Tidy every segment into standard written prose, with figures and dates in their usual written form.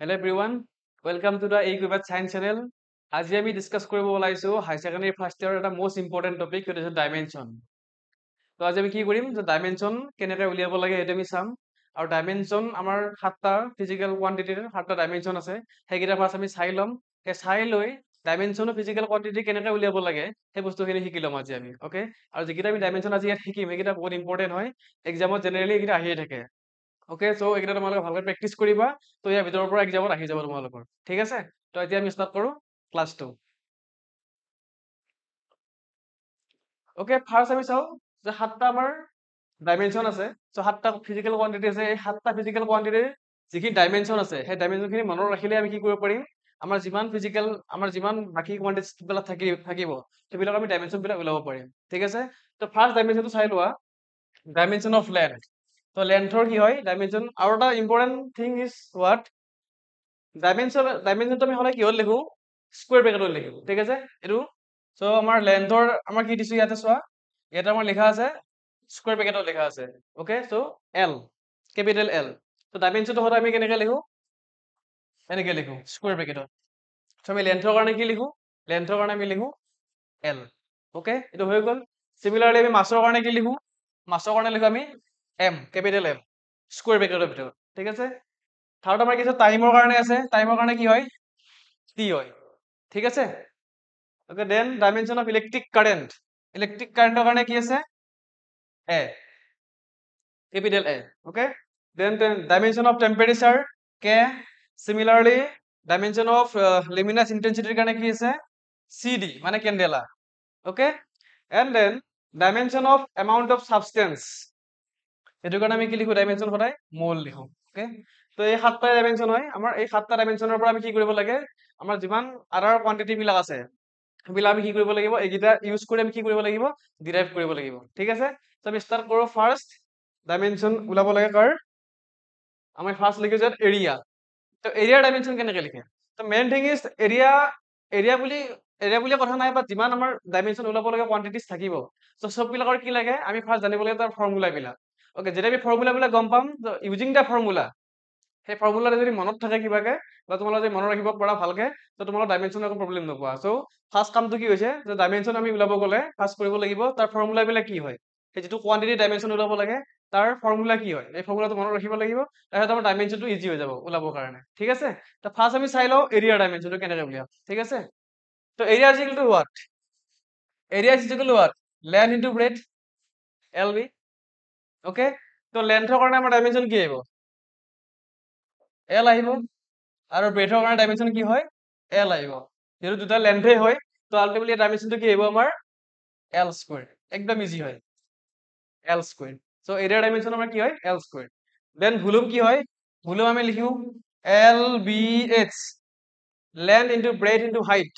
Hello everyone, welcome to the AQBAT Science Channel. আজি আমি discuss কৰিব ওলাইছো হাই সেকেন্ডাৰী ফাৰ্ষ্ট ইয়াৰৰ এটা মোস্ট ইম্পৰ্টেন্ট টপিক সেইটো হৈছে ডাইমেনশন। তো আজি আমি কি কৰিম যে ডাইমেনশন কেনেকৈ উলিয়াব লাগে সেইটো আমি চাম আৰু ডাইমেনশন আমাৰ সাতটা ফিজিক্যাল কোৱান্টিটিৰ সাতটা ডাইমেনশন আছে সেইকেইটা ফাৰ্ষ্ট আমি চাই ল'ম সেই চাই লৈ ডাইমেনশন ফিজিক্যাল কোৱান্টিটি কেনেকৈ উলিয়াব লাগে সেই বস্তুখিনি শিকি ল'ম আজি আমি ওকে আৰু যিকেইটা আমি ডাইমেনশন আজি ইয়াত শিকিম সেইকেইটা বহুত ইম্পৰ্টেন্ট হয় এক্সামত জেনেৰেলি এইকেইটা আহিয়ে থাকে ওকে সো এইকেইটা তোমালোকে ভালকৈ প্ৰেক্টিচ কৰিবা তো ইয়াৰ ভিতৰৰ পৰা এক্সামত আহি যাব তোমালোকৰ ঠিক আছে তো এতিয়া আমি ষ্টাৰ্ট কৰো ক্লাছটো ওকে ফাৰ্ষ্ট আমি চাওঁ যে সাতটা আমাৰ ডাইমেনশন আছে সো সাতটা ফিজিক্যাল কোৱান্টিটি আছে এই সাতটা ফিজিক্যাল কোৱান্টিটিৰ যিখিনি ডাইমেনশন আছে সেই ডাইমেনশনখিনি মনত ৰাখিলে আমি কি কৰিব পাৰিম আমাৰ যিমান বাকি কোৱান্টিটিজ বিলাক থাকিব সেইবিলাক আমি ডাইমেনশন বিলাক ওলাব পাৰিম ঠিক আছে তো ফাৰ্ষ্ট ডাইমেনশনটো চাই লোৱা ডাইমেনশন অফ লেন্থ তো লেন্থৰ কি হয় ডাইমেনশন আৰু এটা ইম্পৰ্টেন্ট থিং ইজ হোৱাট ডাইমেনশনটো আমি সদায় কিহত লিখো স্কয়াৰ ব্ৰেকেটত লিখো ঠিক আছে এইটো সো আমাৰ লেন্থৰ আমাৰ কি দিছো ইয়াতে চোৱা ইয়াতে আমাৰ লিখা আছে স্কয়াৰ ব্ৰেকেটত লিখা আছে okay so L capital L তো ডাইমেনশনটো সদায় আমি কেনেকৈ লিখো এনেকৈ লিখো স্কয়াৰ ব্ৰেকেটত সো আমি লেন্থৰ কাৰণে কি লিখো লেন্থৰ কাৰণে আমি লিখো এল ওকে এইটো হৈ গ'ল সিমিলাৰলি আমি মাছৰ কাৰণে কি লিখো মাছৰ কাৰণে লিখো আমি এম কেপিটেল এম স্কয়াৰ ব্ৰেকেটৰ ভিতৰত ঠিক আছে থাৰ্ড আমাৰ কি আছে টাইমৰ কাৰণে আছে টাইমৰ কাৰণে কি হয় টি হয় ঠিক আছে okay then dimension of electric কাৰেন্টৰ কাৰণে কি আছে এ capital A okay then dimension of temperature K similarly dimension of luminous intensity কাৰণে কি আছে CD মানে candela okay and then dimension of amount of substance এটো কাৰণে আমি কি লিখো ডাইমেনশন সদায় মোল লিখো ওকে তো এই সাতটা ডাইমেনশন হয় আমাৰ এই সাতটা ডাইমেনশনৰ পৰা আমি কি কৰিব লাগে আমাৰ যিমান আদাৰ কোৱান্টিটি বিলাক আছে সেইবিলাক আমি কি কৰিব লাগিব এইকেইটা ইউজ কৰি আমি কি কৰিব লাগিব ডিৰাইভ কৰিব লাগিব ঠিক আছে তো আমি ষ্টাৰ্ট কৰো ফাৰ্ষ্ট ডাইমেনশন ওলাব লাগে কাৰ আমি ফাৰ্ষ্ট লিখো যে এৰিয়া তো এৰিয়াৰ ডাইমেনশন কেনেকৈ লিখে তো মেইন থিং ইজ এৰিয়া বুলি কথা নাই বা যিমান আমাৰ ডাইমেনশন ওলাব লাগে কোৱান্টিটিজ থাকিব তো সববিলাকৰ কি লাগে আমি ফাৰ্ষ্ট জানিব লাগে তাৰ ফৰ্মুলা বিলাক ওকে যেতিয়া আমি ফৰ্মুলা বিলাক গম পাম ইউজিং দা ফৰ্মুলা সেই ফৰ্মুলাটো যদি মনত থাকে কিবাকে বা তোমালোকে যদি মনত ৰাখিব পৰা ভালকে তো তোমালোকৰ ডাইমেনশনৰ একো প্ৰব্লেম নোপোৱা সো ফাৰ্ষ্ট কামটো কি হৈছে যে ডাইমেনশন আমি ওলাব গ'লে ফাৰ্ষ্ট কৰিব লাগিব তাৰ ফৰ্মুলা বিলাক কি হয় সেই যিটো কোৱান্টিটি ডাইমেনশন ওলাব লাগে তাৰ ফৰ্মুলা কি হয় এই ফৰ্মুলাটো মনত ৰাখিব লাগিব তাৰপিছত আমাৰ ডাইমেনশনটো ইজি হৈ যাব ওলাবৰ কাৰণে ঠিক আছে তো ফাৰ্ষ্ট আমি চাই লওঁ এৰিয়াৰ ডাইমেনশনটো কেনেকৈ উলিয়াম ঠিক আছে তো area is equal to what area is equal to what length into breadth L B okay তো লেন্থৰ কাৰণে আমাৰ ডাইমেনশন কি আহিব এল আহিব আৰু ব্ৰেডথৰ কাৰণে ডাইমেনশন কি হয় এল আহিব যেহেতু দুটা লেন্থে হয় তো আলটিমেটলি ডাইমেনশনটো কি আহিব আমাৰ এল স্কয়াৰ একদম ইজি হয় এল স্কয়াৰ সো এৰিয়াৰ ডাইমেনশন আমাৰ কি হয় এল স্কয়াৰ দেন ভলিউম কি হয় ভলিউম আমি লিখো L B H length into breadth into height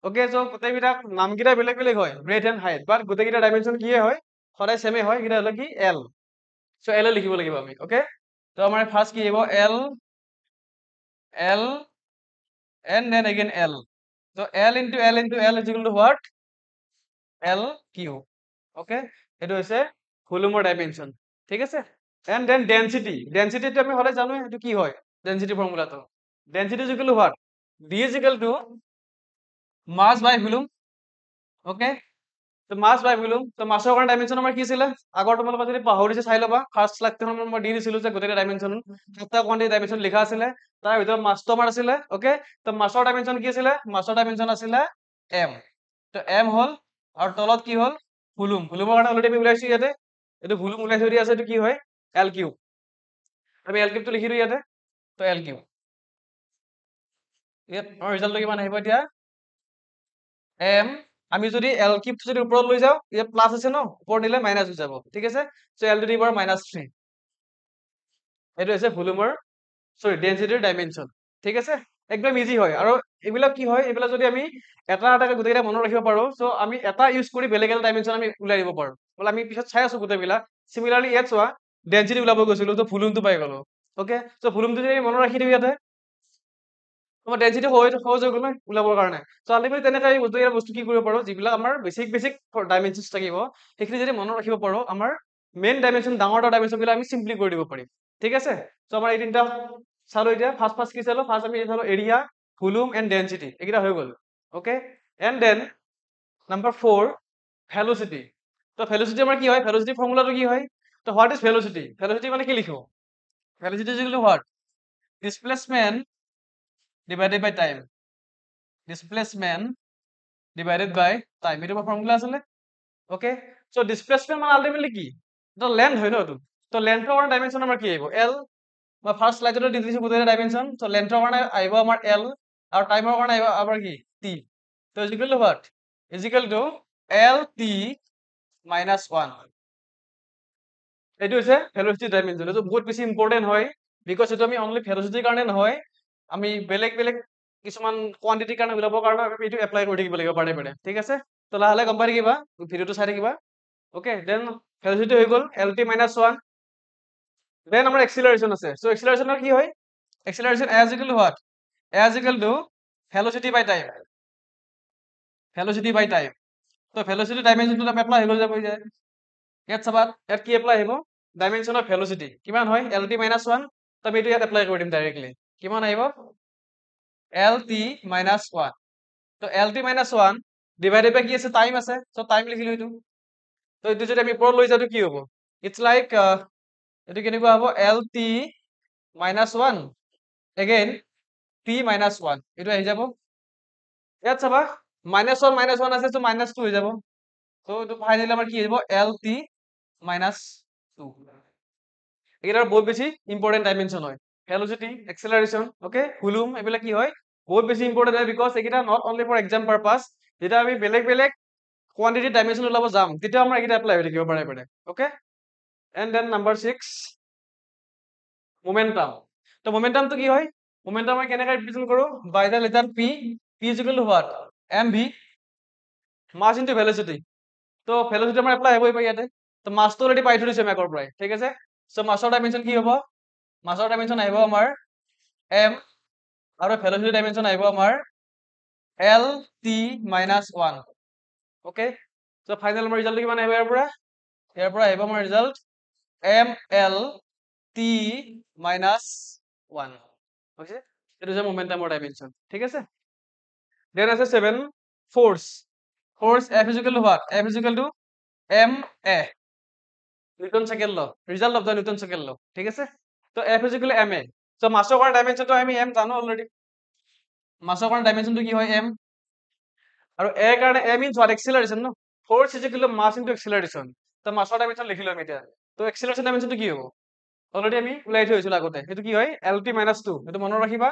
okay so গোটেইবিলাক নামকেইটা বেলেগ বেলেগ হয় ব্ৰেডথ এণ্ড হাইট বাট গোটেইকেইটা ডাইমেনশন কি হয় সদায় সেমে হয় কিটা হলো কি এল সো এল লিখিব লাগিব আমি ওকে তো আমাৰ ফাৰ্ষ্ট কি আহিব L and then again L. So L into L is equal to what? L cube. Okay? It is a volume dimension. ঠিক আছে? And then density. Density টো আমি সদায় জানো এটো কি হয়? Density formula তো. Density is equal to what? D is equal to mass by volume. Okay? তো মাস বাই ভলিউম তো মাসৰ কাৰণে ডাইমেনশন আমাৰ কি আছিল আগৰ তোমালোকে যদি পাহৰিছে চাই ল'বা ফাৰ্ষ্ট লেকচাৰত মই দি দিছিলো যে গোটেই ডাইমেনশন সাতটা কোৱান্টিটি ডাইমেনশন লিখা আছিল তাৰ ভিতৰত মাসটো আমাৰ আছিল ওকে তো মাসৰ ডাইমেনশন কি আছিল মাসৰ ডাইমেনশন আছিল m তো m হল আৰু তলত কি হল ভলিউমৰ কাৰণে অলৰেডি আমি ওলাইছো ইয়াতে এইটো ভলিউম ওলাই থৈ দিয়া আছে এইটো কি হয় l কিউব আমি l কিউবটো লিখি দিও ইয়াতে তো l কিউব ইয়াত আমাৰ ৰিজাল্টটো কিমান আহিব এতিয়া m আমি যদি এল কিউব যদি ওপৰত লৈ যাও ইয়াত প্লাস আছে ন ওপৰত নিলে মাইনাস হৈ যাব ঠিক আছে so L to the power -3 এটো আছে ভলিউমৰ ডেনসিটিৰ ডাইমেনশন ঠিক আছে একদম ইজি হয় আৰু এইবিলাক কি হয় এইবিলাক যদি আমি এটা এটাকে গোটেইটা মনত ৰাখিব পাৰো সো আমি এটা ইউজ কৰি বেলেগ এটা ডাইমেনশন আমি উলাই দিব পাৰো বল আমি পিছত চাই আছো গোটেইবিলাক সিমিলাৰলি ইয়াত চোৱা ডেনসিটি উলাব গৈছিলো তো ভলিউমটো পাই গলো ওকে সো ভলিউমটো যদি মনত ৰাখি দিও ইয়াতে তোমাৰ ডেনসিটি সহজ হৈ গ'ল ওলাবৰ কাৰণে সো আলটিমেটলি তেনেকৈ গোটেই বস্তু কি কৰিব পাৰো যিবিলাক আমাৰ বেসিক ডাইমেনশনছ থাকিব সেইখিনি যদি মনত ৰাখিব পাৰো আমাৰ মেইন ডাইমেনশন ডাঙৰ ডাইমেনশন বিলাক আমি সিম্পলি কৰি দিব পাৰিম ঠিক আছে সো আমাৰ এই তিনটা চালো এতিয়া ফাৰ্ষ্ট কি চালো ফাৰ্ষ্ট আমি চালো এৰিয়া ভলিউম এণ্ড ডেনচিটি এইকেইটা হৈ গ'ল okay and then number 4 velocity তো ভেলোচিটি আমাৰ কি হয় ভেলোচিটি ফৰ্মুলাটো কি হয় তো হোৱাট ইজ ভেলোচিটি ভেলোচিটি মানে কি লিখো velocity is equal to what displacement divided by time displacement divided by time এইটো ফৰ্মুলা আছিলে ওকে সো ডিসপ্লেসমেন্ট মানে আলটিমেটলি কি এটা লেন্থ হয় ন এইটো তো লেন্থৰ কাৰণে ডাইমেনশন আমাৰ কি আহিব এল মই ফাৰ্ষ্ট স্লাইডতে দি দিছো গোটেই ডাইমেনশন সো লেন্থৰ কাৰণে আহিব আমাৰ এল আৰু টাইমৰ কাৰণে আহিব আমাৰ কি টি তো is equal to what is equal two L T minus 1 এইটো হৈছে ভেলোচিটি ডাইমেনশন এইটো বহুত বেছি ইম্পৰ্টেন্ট হয় বিকজ এইটো আমি অনলি ভেলোচিটিৰ কাৰণে নহয় আমি বেলেগ বেলেগ কিছুমান কোৱান্টিটিৰ কাৰণে উলাবৰ কাৰণে আমি এইটো এপ্লাই কৰি থাকিব লাগিব পাৰে পাৰে ঠিক আছে তো লাহে গম পাই থাকিবা ভিডিওটো চাই থাকিবা ওকে দেন ভেলোচিটি হৈ গ'ল lt minus 1 দেন আমাৰ এক্সিলাৰেশন আছে সো এক্সিলাৰেশনৰ কি হয় এক্সিলাৰেশন as equal to what as equal to velocity by time velocity by time তো velocity ডাইমেনশনটো আমি এপ্লাই হৈ যাব যায় ইয়াত চাবা ইয়াত কি এপ্লাই আহিব ডাইমেনশন অফ ভেলোচিটি কিমান হয় lt minus 1 তো আমি এইটো ইয়াত এপ্লাই কৰি দিম ডাইৰেক্টলি কিমান আহিব lt minus 1 তো lt minus 1 ডিভাইডেড বাই কি আছে টাইম আছে সো টাইম লিখিলো এইটো তো এইটো যদি আমি ওপৰত লৈ যাও কি হ'ব ইটস লাইক এইটো কেনেকুৱা হ'ব lt minus 1 again t minus 1 এইটো আহি যাব ইয়াত চাবা -1 আছে তো -2 হৈ যাব তো এইটো ফাইনালি আমাৰ কি আহিব lt minus 2 এটাৰ বহুত বেছি ইম্পৰ্টেন্ট ডাইমেনশন হয় ভেলোচিটি এক্সেলাৰেশন ওকে ভলিউম এইবিলাক কি হয় বহুত বেছি ইম্পৰ্টেন্ট হয় বিকজ এইকেইটা not only for exam purpose যেতিয়া আমি বেলেগ বেলেগ কোৱান্টিটি ডাইমেনশন ওলাব যাম তেতিয়া আমাৰ এইকেইটা এপ্লাই হৈ থাকিব পাৰে পাৰে okay and then number 6 momentum তো মোমেন্টামটো কি হয় মোমেন্টাম আমি কেনেকৈ ৰিপ্ৰেজেন্ট কৰো by the letter p p is equal to what mv mass into velocity তো ভেলোচিটি আমাৰ এপ্লাই হ'বই পাই ইয়াতে তো মাসটো অলৰেডি পাই থৈছে মেকৰ পৰাই ঠিক আছে সো মাসৰ ডাইমেনশন কি হ'ব মাসৰ ডাইমেনশন আহিব আমাৰ m আৰু ভেলোচিটি ডাইমেনশন আহিব আমাৰ l t minus 1 okay so final আমাৰ ৰিজাল্ট কিমান আহিব ইয়াৰ পৰা আহিব আমাৰ result m l t minus 1 okay এটা যে মোমেন্টামৰ ডাইমেনশন ঠিক আছে দেন আছে 7 force force F is equal to what? F is equal to ma Newton second law result of the Newton second law ঠিক আছে তো F is equal to ma so মাসৰ কাৰণে ডাইমেনশনটো আমি m জানো অলৰেডি মাসৰ কাৰণে ডাইমেনশনটো কি হয় m আৰু a কাৰণে a means what acceleration no force is equal to mass into acceleration তো মাসৰ ডাইমেনশন লিখিলো আমি এতিয়া তো acceleration ডাইমেনশনটো কি হ'ব অলৰেডি আমি উলাই থৈ হৈছিল আগতে এটো কি হয় lt - 2 এটো মনত ৰাখিবা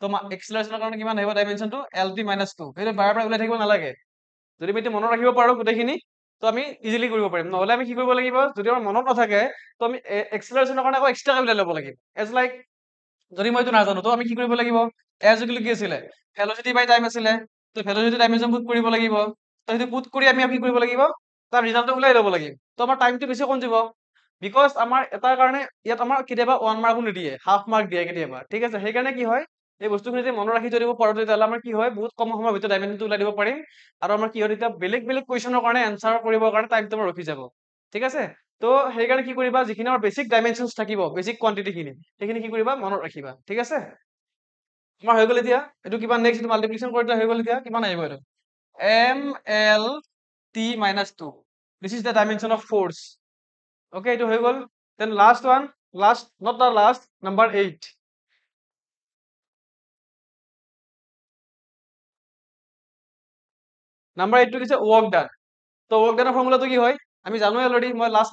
তো acceleration কাৰণে কিমান আহিব ডাইমেনশনটো lt - 2 এটো বাৰ বাৰ উলাই থাকিব নালাগে যদি আমি মনত ৰাখিব পাৰো গোটেইখিনি তো আমি ইজিলি কৰিব পাৰিম নহলে আমি কি কৰিব লাগিব যদি আমাৰ মনত নাথাকে তো আমি এক্সেলাৰেশনৰ কাৰণে আকৌ এক্সট্ৰা উলাই ল'ব লাগিব এজ লাইক যদি মই এইটো নাজানো তো আমি কি কৰিব লাগিব এজ ইকুৱেল কি আছিলে ভেলোচিটি বাই টাইম আছিলে তো ভেলোচিটি ডাইমেনশন পুট কৰিব লাগিব তো সেইটো পুট কৰি আমি কি কৰিব লাগিব তাৰ ৰিজাল্টটো উলাই ল'ব লাগিব তো আমাৰ টাইমটো বেছি কম যাব বিকজ আমাৰ এটাৰ কাৰণে ইয়াত আমাৰ কেতিয়াবা 1 মাৰ্কো নিদিয়ে হাফ মাৰ্ক দিয়ে কেতিয়াবা ঠিক আছে সেইকাৰণে কি হয় এই বস্তুখিনি যদি মনত ৰাখি দিব পাৰো তেতিয়াহ'লে আমাৰ কি হয় বহুত কম সময়ৰ ভিতৰত ডাইমেনশনটো উলাই দিব পাৰিম আৰু আমাৰ কি হয় এতিয়া বেলেগ বেলেগ কুৱেশ্যনৰ কাৰণে এনসাৰ কৰিবৰ কাৰণে টাইমটো আমাৰ ৰখি যাব ঠিক আছে তো সেইকাৰণে কি কৰিবা যিখিনি আমাৰ বেসিক ডাইমেনশনছ থাকিব বেসিক কোৱান্টিটি খিনি সেইখিনি কি কৰিবা মনত ৰাখিবা ঠিক আছে আমাৰ হৈ গ'ল এতিয়া এইটো কিবা নেক্সট মাল্টিপ্লিকেশন কৰি হৈ গ'ল এতিয়া কিমান আহিব এইটো m l t - 2 this is the dimension of force okay এইটো হৈ গ'ল then last one last not the last number 8 number 8 টো দিছে ওয়ার্ক ডান তো ওয়ার্ক ডানৰ ফৰ্মুলাটো কি হয় আমি জানোই অলৰেডি মই লাষ্ট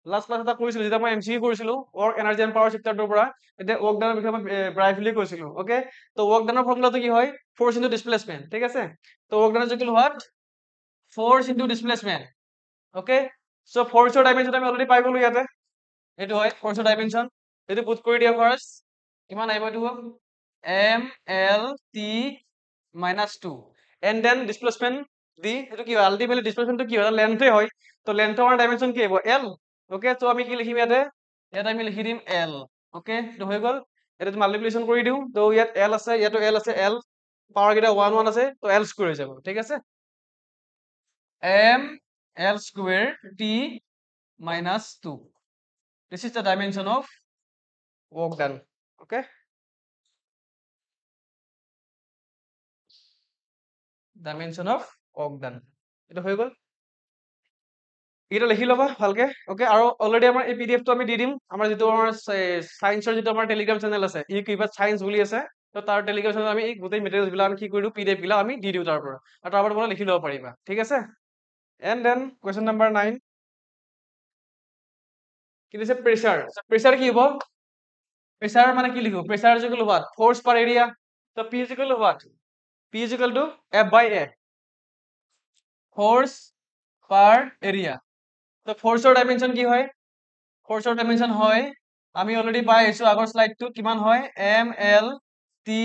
ক্লাছ এটা কৰিছিলো যেতিয়া মই এমসিকিউ কৰিছিলো ওয়াৰ্ক এনাৰ্জি এন্ড পাওয়াৰ চেপ্টাৰটোৰ পৰা এতিয়া ওয়াৰ্ক ডানৰ বিষয়ে মই ব্ৰাইটলি কৈছিলো ওকে তো ওয়াৰ্ক ডানৰ ফৰ্মুলাটো কি হয় ফোৰ্স ইনটু ডিসপ্লেসমেন্ট ঠিক আছে তো work done is equal what force into displacement okay so ফোৰ্সৰ ডাইমেনশন আমি অলৰেডি পাই গলো ইয়াতে এইটো হয় ফোৰ্সৰ ডাইমেনশন এইটো পুট কৰি দিয়া ফাৰ্স্ট কিমান আহিব এইটো m l t - 2 and then displacement দি এটো কি হয় আলটিমেটলি ডিসপ্লেসমেন্টটো কি হয় লেন্থে হয় তো লেন্থৰ ডাইমেনশন কি হ'ব l ওকে তো আমি কি লিখিম ইয়াতে আমি লিখি দিম l ওকে তো হৈ গ'ল এটা মাল্টিপ্লিকেশন কৰি দিও তো ইয়াত l আছে ইয়াতো l আছে l পাৱাৰ কেইটা 1 1 আছে তো l স্কয়াৰ হৈ যাব ঠিক আছে m l square t minus 2 this is the dimension of work done okay dimension of work done এইটো হৈ গ'ল এইটো লিখি ল'বা ভালকে ওকে আৰু অলৰেডি আমাৰ এই পিডিএফটো আমি দি দিম আমাৰ যিটো আমাৰ সায়েন্সৰ যিটো আমাৰ টেলিগ্ৰাম চেনেল আছে ই কিবা সায়েন্স বুলি আছে তো তাৰ টেলিগ্ৰাম চেনেল আমি এই গোটেই মেটেৰিয়েলছ বিলাক আমি কি কৰি দিওঁ পিডিএফ বিলাক আমি দি দিওঁ তাৰ পৰা আৰু তাৰ পৰা তোমালোকে লিখি ল'ব পাৰিবা ঠিক আছে এণ্ড দেন কুৱেশ্যন নাম্বাৰ 9 কি দিছে প্ৰেছাৰ প্ৰেছাৰ কি হ'ব প্ৰেছাৰ মানে কি লিখো pressure is equal to what force per area তো P is equal to what P is equal to F by A force per area তো ফ'ৰ্চৰ ডাইমেনশ্যন কি হয় ফ'ৰ্চৰ ডাইমেনশ্যন হয় আমি অলৰেডি পাই আহিছো আগৰ শ্লাইডটো কিমান হয় এম এল টি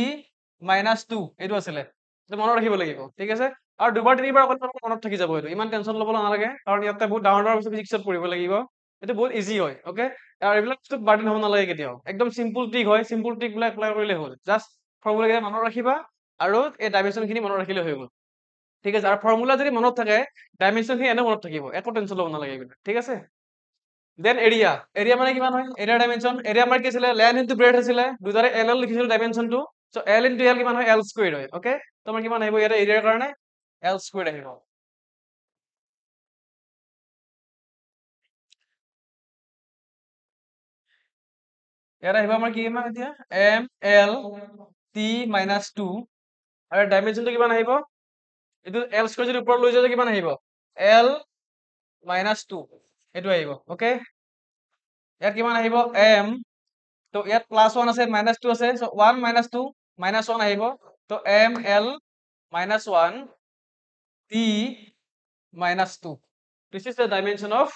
মাইনাছ 2 এইটো আছিলে এইটো মনত ৰাখিব লাগিব ঠিক আছে আৰু দুবাৰ তিনিবাৰ অকল মনত থাকি যাব এইটো ইমান টেনশ্যন ল'ব নালাগে কাৰণ ইয়াতে বহুত ডাঙৰ ডাঙৰ বস্তু ফিজিক্সত পঢ়িব লাগিব এইটো বহুত ইজি হয় অ'কে আৰু এইবিলাক বস্তু বাৰ্ডেন হ'ব নালাগে কেতিয়াও একদম চিম্পল ট্ৰিক হয় চিম্পল ট্ৰিকবিলাক এপ্লাই কৰিলে হ'ল জাষ্ট ফৰ্মুলাকেইটা মনত ৰাখিবা আৰু এই ডাইমেনশ্যনখিনি মনত ৰাখিলে হৈ গ'ল ঠিক আছে আৰু ফৰ্মুলা যদি মনত থাকে ডাইমেনশ্যনখিনি এনেও মনত থাকিব একো টেনশ্যন ল'ব নালাগে এইবিলাক ঠিক আছে দেন এৰিয়া এৰিয়া মানে কিমান হয় এৰিয়াৰ ডাইমেনশ্যন এৰিয়া আমাৰ কি আছিলে লেন ইনটু ব্ৰেড আছিলে দুটাৰে এল এল লিখিছিলো ডাইমেনশ্যনটো চ' এল ইনটু এল কিমান হয় এল স্কুৱেৰ হয় অ'কে তোমাৰ কিমান আহিব ইয়াতে এৰিয়াৰ কাৰণে এল স্কুৱেৰ আহিব ইয়াত আহিব আমাৰ কিমান এতিয়া এম এল টি মাইনাছ 2 আৰু ডাইমেনশ্যনটো কিমান আহিব এইটো এল স্কুৱেৰ যদি ওপৰত লৈ যোৱা কিমান আহিব এল মাইনাছ 2 এইটো আহিব অ'কে ইয়াত কিমান আহিব এম তো ইয়াত প্লাছ 1 আছে মাইনাছ 2 আছে চ' 1 মাইনাছ 2 মাইনাছ 1 আহিব তো M L minus 1 T minus 2 this is the dimension of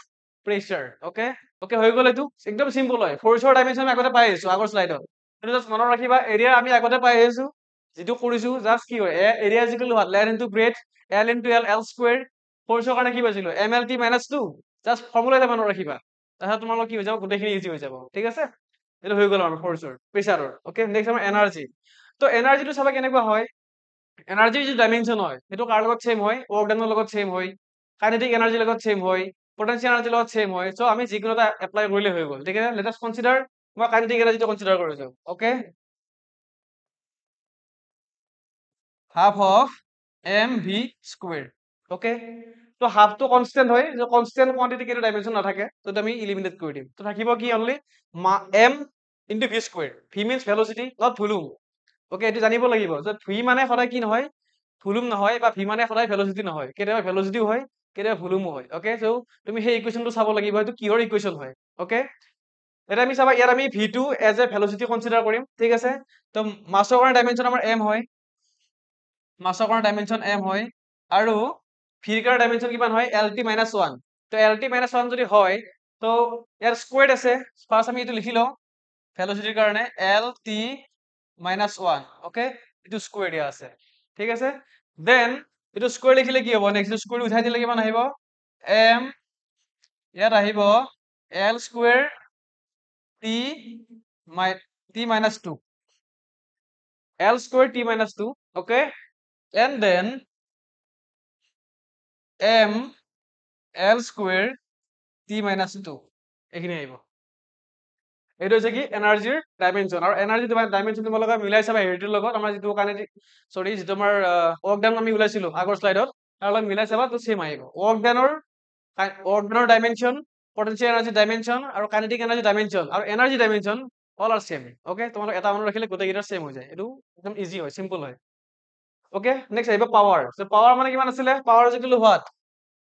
pressure okay okay হৈ গ'ল এইটো একদম চিম্পল হয় ফ'ৰ্চৰ ডাইমেনশ্যন আমি আগতে পাই আহিছো আগৰ শ্লাইডত এইটো জাষ্ট মনত ৰাখিবা এৰিয়া আমি আগতে পাই আহিছো যিটো কৰিছো জাষ্ট কি হয় area is equal to what length into breadth L into L L square ফ'ৰ্চৰ কাৰণে কি পাইছিলো M L T minus 2 just formula এটা মনত ৰাখিবা তাৰপিছত তোমালোকৰ কি হৈ যাব গোটেইখিনি ইজি হৈ যাব ঠিক আছে এইটো হৈ গ'ল আমাৰ ফ'ৰ্চৰ প্ৰেছাৰৰ অ'কে নেক্সট আমাৰ এনাৰ্জি তো এনাৰ্জিটো চাবা কেনেকুৱা হয় এনাৰ্জিৰ যিটো ডাইমেনশ্যন হয় সেইটো কাৰ লগত ছেম হয় ৱৰ্ক ডানৰ লগত ছেম হয় কাইনেটিক এনাৰ্জিৰ লগত ছেম হয় পটেনচিয়েল এনাৰ্জিৰ লগত ছেম হয় চ' আমি যিকোনো এটা এপ্লাই কৰিলে হৈ গ'ল ঠিক আছে লেট আছ কনচিডাৰ মই কাইনেটিক এনাৰ্জিটো কনচিডাৰ কৰিছো okay half of M V square okay তো হাফটো কনষ্টেণ্ট হয় যে কনষ্টেণ্ট কোৱান্টিটি কেইটা ডাইমেনশ্যন নাথাকে তো আমি ইলিমিনেট কৰি দিম তো থাকিব কি only M into V square V means velocity not volume okay এইটো জানিব লাগিব যে ভি মানে সদায় কি নহয় ভলিউম নহয় বা ভি মানে সদায় ভেলচিটি নহয় কেতিয়াবা ভেলচিটিও হয় কেতিয়াবা ভলিউমো হয় অ'কে চ' তুমি সেই ইকুৱেশ্যনটো চাব লাগিব এইটো কিহৰ ইকুৱেশ্যন হয় অ'কে এতিয়া আমি চাবা ইয়াত আমি ভিটো এজ এ ভেলচিটি কনচিডাৰ কৰিম ঠিক আছে তো মাছৰ কাৰণে ডাইমেনশ্যন আমাৰ এম হয় মাছৰ কাৰণে ডাইমেনশ্যন এম হয় আৰু ভিৰ কাৰণে ডাইমেনশ্যন কিমান হয় এল টি মাইনাছ 1 তো এল টি মাইনাছ 1 যদি হয় তো ইয়াৰ স্কুৱেৰ্ড আছে ফাৰ্ষ্ট আমি এইটো লিখি লওঁ ভেলচিটিৰ কাৰণে এল টি মাইনাছ 1 অ'কে এইটো স্কুৱেৰ দিয়া আছে ঠিক আছে দেন এইটো স্কুৱেৰ লিখিলে কি হ'ব নেক্সট স্কুৱেৰ উঠাই দিলে কিমান আহিব এম ইয়াত আহিব L square T minus 2 L square T minus 2 okay and then M L square T minus 2 এইখিনি আহিব এইটো হৈছে কি এনাৰ্জিৰ ডাইমেনশ্যন আৰু এনাৰ্জি ডাইমেনশ্যন তোমালোকে মিলাই চাবা হেৰিটোৰ লগত আমাৰ যিটো কাইনেটিক চৰি যিটো আমাৰ ৱৰ্ক ডান আমি ওলাইছিলো আগৰ শ্লাইডত তাৰ লগত মিলাই চাবা তো ছেম আহিব ৱৰ্ক ডানৰ ডাইমেনশ্যন পটেনচিয়েল এনাৰ্জি ডাইমেনশ্যন আৰু কাইনেটিক এনাৰ্জি ডাইমেনশ্যন আৰু energy dimension all are same okay তোমালোক এটা মনত ৰাখিলে গোটেইকেইটা ছেম হৈ যায় এইটো একদম ইজি হয় চিম্পল হয় অ'কে নেক্সট আহিব পাৱাৰ পাৱাৰ মানে কিমান আছিলে power is equal to what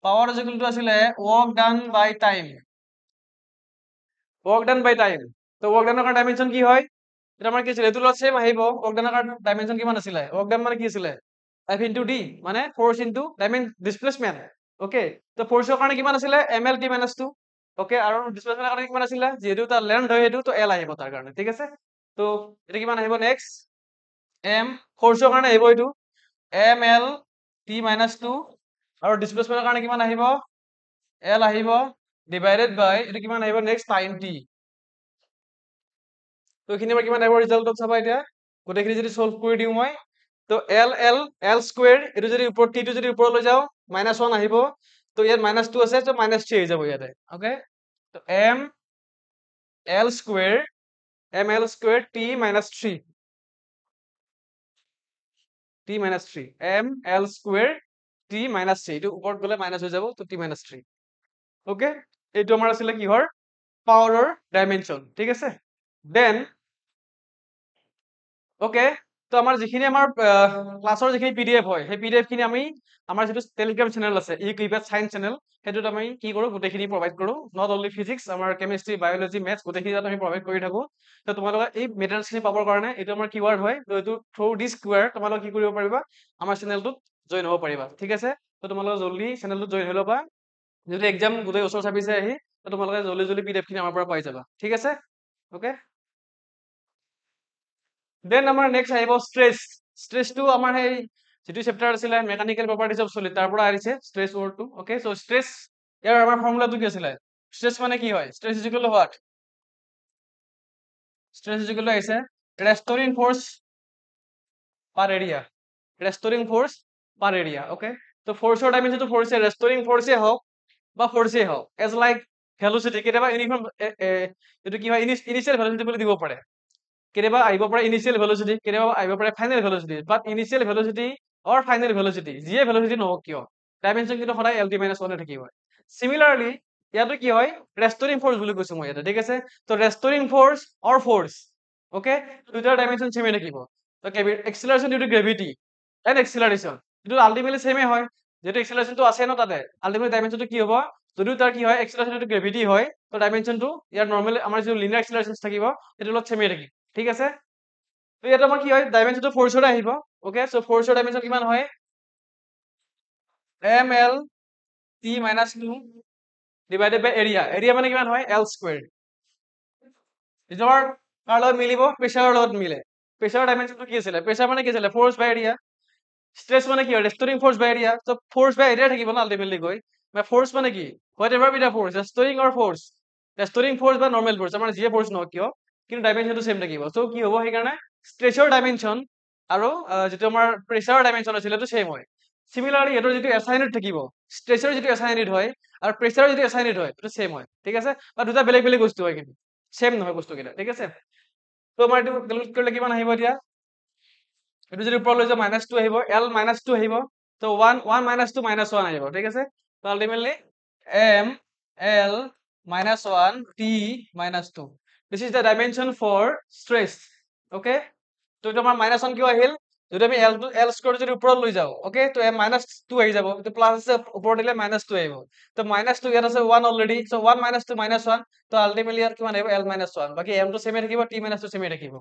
power is equal to আছিলে work done by time work done by time তো ৱৰ্ক ডানৰ কাৰণে ডাইমেনশ্যন কি হয় এটা আমাৰ কি আছিলে এইটো লগত ছেম আহিব ৱৰ্ক ডানৰ কাৰণে ডাইমেনশ্যন কিমান আছিলে ৱৰ্ক ডান মানে কি আছিলে এফ ইনটু ডি মানে ফ'ৰ্চ ইনটু ডিছপ্লেচমেণ্ট অ'কে তো ফ'ৰ্চৰ কাৰণে কিমান আছিলে M L T minus 2 okay আৰু ডিছপ্লেচমেণ্টৰ কাৰণে কিমান আছিলে যিহেতু তাৰ লেন্থ হয় সেইটো তো এল আহিব তাৰ কাৰণে ঠিক আছে তো এইটো কিমান আহিব নেক্সট এম ফ'ৰ্চৰ কাৰণে আহিব এইটো এম এল টি মাইনাছ 2 আৰু ডিছপ্লেচমেণ্টৰ কাৰণে কিমান আহিব এল আহিব ডিভাইডেড বাই এইটো কিমান আহিব নেক্সট টাইম টি তো এইখিনি আমাৰ কিমান আহিব ৰিজাল্টত চাবা এতিয়া গোটেইখিনি যদি সলভ কৰি দিওঁ মই তো এল স্কুৱেৰ এইটো যদি ওপৰত টিটো যদি ওপৰলৈ যাওঁ মাইনাছ 1 আহিব তো ইয়াত মাইনাছ 2 আছে তো মাইনাছ 3 আহি যাব ইয়াতে অ'কে তো M L square T minus 3 t minus 3 ml square t minus 3 এইটো ওপৰত গলে মাইনাস হৈ যাব তো t minus 3 ওকে এইটো আমাৰ আছিলে কিহৰ পাৱাৰৰ ডাইমেনশন ঠিক আছে দেন ওকে তো আমাৰ যিখিনি আমাৰ ক্লাছৰ যিখিনি পিডিএফ হয় সেই পিডিএফ খিনি আমি আমাৰ যিটো টেলিগ্ৰাম চেনেল আছে ই কিপেড সায়েন্স চেনেল সেইটোত আমি কি কৰো গোটেইখিনি প্ৰভাইড কৰো নট অনলি ফিজিক্স আমাৰ কেমিষ্ট্ৰি বায়োলজি মেথছ গোটেইখিনি তাত আমি প্ৰভাইড কৰি থাকো তো তোমালোকে এই মেটেৰিয়েলছ খিনি পাবৰ কাৰণে এইটো আমাৰ কিৱাৰ্ড হয় তো এইটো থ্ৰু দিছ কিৱাৰ্ড তোমালোকে কি কৰিব পাৰিবা আমাৰ চেনেলটোত জইন হ'ব পাৰিবা ঠিক আছে তো তোমালোকে জলদি চেনেলটোত জইন হৈ ল'বা যদি এক্সাম গোটেই ওচৰ চাপিছে আহি তো তোমালোকে জলদি জলদি পিডিএফ খিনি আমাৰ পৰা পাই যাবা ঠিক আছে ওকে দেন আমাৰ নেক্সট আহিব স্ট্ৰেছ স্ট্ৰেছটো আমাৰ সেই যিটো চেপ্টাৰ আছিলে মেকানিকেল প্ৰপাৰ্টিজ অফ সলিড তাৰ পৰা আহিছে স্ট্ৰেছ ৱৰ্ডটো ওকে সো স্ট্ৰেছ ইয়াৰ আমাৰ ফৰ্মুলাটো কি আছিলে স্ট্ৰেছ মানে কি হয় stress is equal to what stress is equal to আহিছে restoring force per area restoring force per area okay তো ফোৰ্সৰ ডাইমেনশনটো ফোৰ্সে ৰেষ্টৰিং ফোৰ্সে হওক বা ফোৰ্সে হওক এজ লাইক ভেলোচিটি কেতিয়াবা ইউনিফৰ্ম এইটো কি হয় ইনিচিয়েল ভেলোচিটি বুলি দিব পাৰে কেতিয়াবা আহিব পাৰে ইনিচিয়েল ভেলোচিটি কেতিয়াবা আহিব পাৰে ফাইনেল ভেলোচিটি বাট ইনিচিয়েল ভেলোচিটি অৰ ফাইনেল ভেলোচিটি যিয়ে ভেলোচিটি নহওক কিয় ডাইমেনশন কিন্তু সদায় lt - 1 থাকিব সিমিলাৰলি ইয়াতো কি হয় ৰেষ্টৰিং ফোৰ্স বুলি কৈছো মই ইয়াতে ঠিক আছে তো ৰেষ্টৰিং ফোৰ্স অৰ ফোৰ্স ওকে দুটাৰ ডাইমেনশন সেমে থাকিব তো এক্সেলাৰেশন ডিউ টু গ্ৰেভিটি এন্ড এক্সেলাৰেশন কিন্তু আলটিমেটলি সেমে হয় যেটো এক্সেলাৰেশনটো আছে ন তাতে আলটিমেটলি ডাইমেনশনটো কি হ'ব যদিও তাৰ কি হয় এক্সেলাৰেশন ডিউ টু গ্ৰেভিটি হয় তো ডাইমেনশনটো ইয়াৰ নৰ্মেল আমাৰ যে লিনিয়াৰ এক্সেলাৰেশন থাকিব সেইটো লগত সেমে থাকিব ঠিক আছে তো ইয়াত আমাৰ কি হয় ডাইমেনশনটো ফোৰ্সৰ আহিব ওকে সো ফোৰ্সৰ ডাইমেনশন কিমান হয় ml t minus 2 divided by area area মানে কিমান হয় l square নিজৰ কাৰ লগত মিলিব প্ৰেসাৰৰ লগত মিলে প্ৰেসাৰৰ ডাইমেনশনটো কি আছিল প্ৰেসাৰ মানে কি আছিল ফোৰ্স বাই এৰিয়া স্ট্রেস মানে কি হয় রেস্টোরিং ফোর্স বাই এরিয়া তো ফোর্স বাই এরিয়া থাকিব না আলটিমেটলি গৈ বা ফোর্স মানে কি whatever be the force restoring or force restoring force বা নরমাল ফোর্স আমাৰ যিয়ে ফোর্স নহওক কিয় কিন্তু ডাইমেনশনটো সেম থাকিব সো কি হ'ব সেইকাৰণে স্ট্ৰেছৰ ডাইমেনশন আৰু যেটো আমাৰ প্ৰেসাৰৰ ডাইমেনশন আছিল সেইটো সেম হয় সিমিলাৰলি এটাৰ যেটো এসআই ইউনিট থাকিব স্ট্ৰেছৰ যেটো এসআই ইউনিট হয় আৰু প্ৰেসাৰৰ যেটো এসআই ইউনিট হয় সেইটো সেম হয় ঠিক আছে বা দুটা বেলেগ বেলেগ বস্তু হয় কিন্তু সেম নহয় বস্তু কেইটা ঠিক আছে তো আমাৰ এইটো ক্যালকুলেট কৰিলে কিমান আহিব এতিয়া এটো যদি উপৰ লৈ যাও -2 আহিব l -2 আহিব তো 1 1 -2 -1 আহিব ঠিক আছে তো ultimately m l -1 t -2 this is the dimension for stress okay তো এটা আমাৰ -1 কিয় আহিল যদি আমি l স্কয়াৰ যদি উপৰ লৈ যাও ওকে তো m -2 আহি যাব তো প্লাস আছে উপৰ দিলে -2 আহিব তো -2 ইয়াত আছে 1 অলৰেডি সো 1 -2 -1 তো আলটিমেটলি ইয়াত কিমান আহিব l -1 বাকি m তো সেমে থাকিব t -2 সেমে থাকিব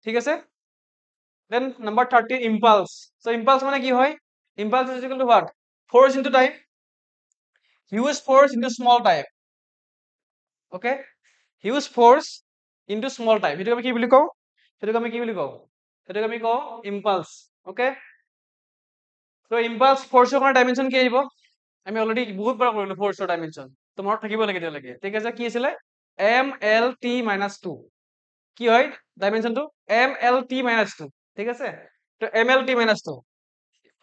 ঠিক আছে then number 13 impulse so impulse মানে কি হয় impulse is equal to what force into time huge force into small time okay huge force into small time এটাকে আমি কি বুলি কও সেটাকে আমি কি বুলি কও সেটাকে আমি কও impulse okay so impulse force ৰ ডাইমেনশন কি আহিব আমি অলৰেডি বহুত বাৰ কৰিলো force ৰ ডাইমেনশন তোমাৰ থাকিব লাগে এতিয়া লাগে ঠিক আছে কি আছিল m l t - 2 কি হয় ডাইমেনশনটো m l t - 2 ঠিক আছে তো m l t - 2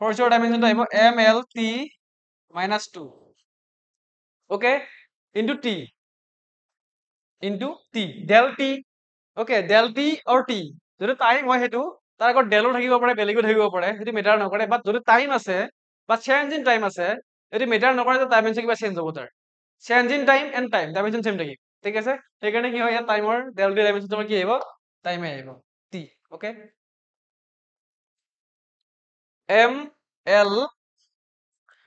force ৰ ডাইমেনশনটো আহিব m l t - 2 okay into t del t okay del t or t যদি টাইম হয় হেতু তাৰ আগত ডেলো থাকিব পাৰে বেলেগো থাকিব পাৰে হেতু মেটাৰ নকৰে বাট যদি টাইম আছে বা চেঞ্জ ইন টাইম আছে হেতু মেটাৰ নকৰে যে ডাইমেনশন কিবা চেঞ্জ হ'ব তাৰ change in time and time dimension same থাকিব ঠিক আছে সেইকাৰণে কি হয় ইয়াত টাইমৰ ডেল টি ডাইমেনশন তোমাৰ কি আহিব টাইমে আহিব t okay m l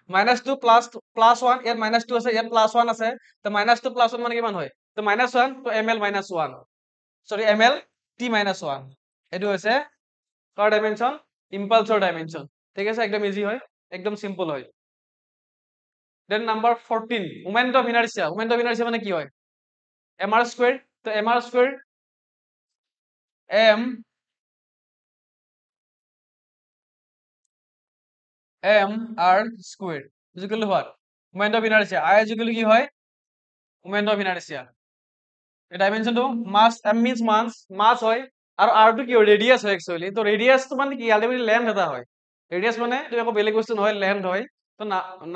-2 +1 ইয়াত -2 আছে ইয়াত +1 আছে তো -2 +1 মানে কিমান হয় তো -1 তো ml -1 sorry ml t -1 এটো হৈছে কাৰ ডাইমেনশন ইম্পালসৰ ডাইমেনশন ঠিক আছে একদম ইজি হয় একদম সিম্পল হয় then number 14 moment of inertia মানে কি হয় mr স্কয়ার তো mr স্কয়ার m r স্কয়ার is equal to what moment of inertia I is equal to কি হয় মোমেন্ট অফ ইনারশিয়া এই ডাইমেনশনটো মাস m means মাস হয় আৰু r টো কি হয় ৰেডিয়াস হয় একচুয়ালি তো ৰেডিয়াস তো মানে কি আলটিমেটলি লেন্থ এটা হয় ৰেডিয়াস মানে তো একো বেলেগ বস্তু নহয় লেন্থ হয় তো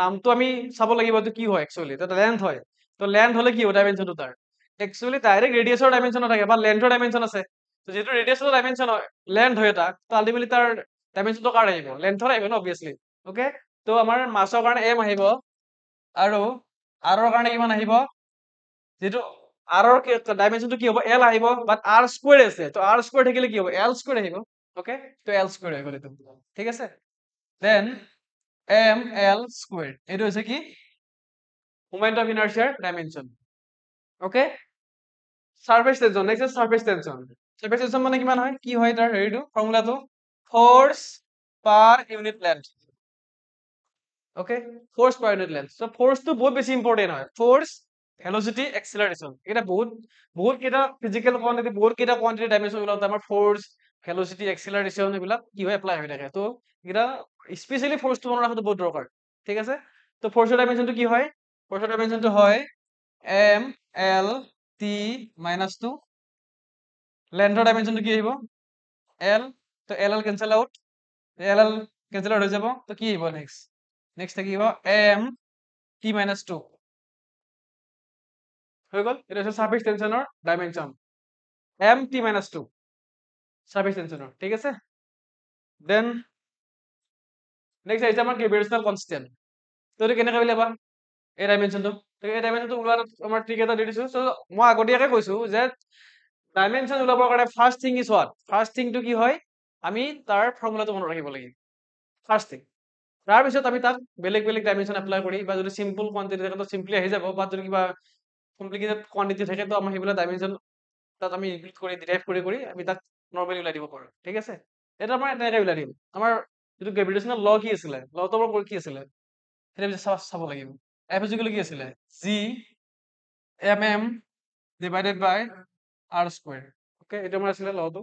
নামটো আমি চাব লাগিব তো কি হয় একচুয়ালি তো লেন্থ হয় তো লেন্থ হলে কি হয় ডাইমেনশনটো তাৰ একচুয়ালি ডাইৰেক্ট ৰেডিয়াসৰ ডাইমেনশন থাকে বা লেন্থৰ ডাইমেনশন আছে তো যেটো ৰেডিয়াসৰ ডাইমেনশন হয় লেন্থ হয় এটা তো আলটিমেটলি তাৰ ডাইমেনশনটো কাৰ আহিব লেন্থৰ আহিব ন অবভিয়াছলি ওকে তো আমাৰ মাছৰ কাৰণে m আহিব আৰু r কাৰণে কিমান আহিব যেটো r ডাইমেনশনটো কি হ'ব l আহিব বাট r স্কয়াৰ আছে তো r স্কয়াৰ থাকিলে কি হ'ব l স্কয়াৰ আহিব ওকে তো l স্কয়াৰ হৈ গ'ল এটো ঠিক আছে দেন m l স্কয়াৰ এটো হৈছে কি মোমেন্ট অফ ইনাৰ্চিয়াৰ dimension okay surface tension next surface tension surface tension মানে কিমান হয় কি হয় তাৰ হেৰিটো ফৰ্মুলাটো force per unit length okay force per unit length so ফোৰ্সটো বহুত বেছি ইম্পৰ্টেন্ট হয় ফোৰ্স ভেলোসিটি এক্সেলাৰেশন এটা বহুত বহুত কেইটা ফিজিক্যাল কোয়ান্টিটি বহুত কেইটা কোয়ান্টিটি ডাইমেনশন ওলাওতে আমাৰ ফোৰ্স ভেলোসিটি এক্সেলাৰেশন এইবিলাক কি হয় এপ্লাই হৈ থাকে তো এটা স্পেশালি ফোৰ্সটো মনত ৰাখাটো বহুত দৰকাৰ ঠিক আছে তো ফোৰ্সৰ ডাইমেনশনটো কি হয় ফোৰ্সৰ ডাইমেনশনটো হয় m l t minus 2 লেন্থৰ ডাইমেনশনটো কি আহিব l তো l cancel out l cancel out হৈ যাব তো কি আহিব নেক্সট নেক্সট থাকিব m t minus 2 হৈ গ'ল এটা হৈছে সারফেস টেনশনৰ dimension m t minus 2 surface টেনশনৰ ঠিক আছে দেন নেক্সট আহিছে আমাৰ গ্ৰেভিটেশনাল কনস্ট্যান্ট তো এইটো কেনেকৈ উলিয়াবা এই ডাইমেনশনটো তো এই ডাইমেনশনটো উলিওৱাৰ আমাৰ ট্ৰিক এটা দি দিছো সো মই আগতীয়াকৈ কৈছো যে ডাইমেনশন ওলাবৰ কাৰণে first thing is what first থিংটো কি হয় আমি তাৰ ফৰ্মুলাটো মনত ৰাখিব লাগিব ফাৰ্স্ট থিং তাৰপিছত আমি তাক বেলেগ বেলেগ ডাইমেনশন এপ্লাই কৰি বা যদি সিম্পল কোয়ান্টিটি থাকে তো সিম্পলি আহি যাব বা যদি কিবা কমপ্লিকেটেড কোয়ান্টিটি থাকে তো আমাৰ সেইবিলাক ডাইমেনশন তাত আমি ইনক্লুড কৰি ডিৰাইভ কৰি আমি তাক নৰ্মেলি উলাই দিব পাৰো ঠিক আছে এটা আমাৰ এনেকৈ উলাই দিম আমাৰ যিটো গ্ৰেভিটেশনাল ল কি আছিলে লটো আমাৰ কি আছিলে সেটা চাব লাগিব এফ ইকুৱেল কি আছিলে g mm ডিভাইডেড বাই r স্কয়াৰ ওকে এটা আমাৰ আছিলে লটো